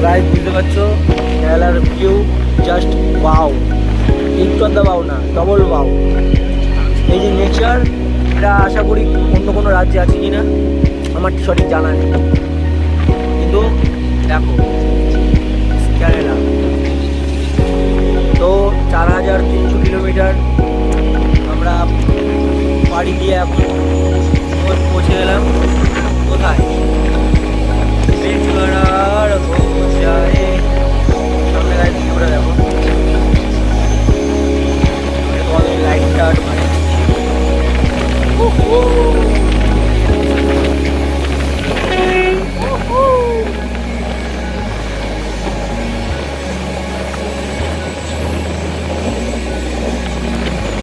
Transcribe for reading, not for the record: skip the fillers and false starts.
Guys বুঝতে পারছো কেরালার ভিউ জাস্ট ওয়াও, একটু আধা বাও না, ডবল ওয়াও। এই যে নেচার, এটা আশা করি অন্য কোনো রাজ্যে আছে কি না আমার সঠিক জানা নেই, কিন্তু দেখো কেরালা তো 4300 কিলোমিটার আমরা পাড়ি দিয়ে এখন পৌঁছে গেলাম কোথায়?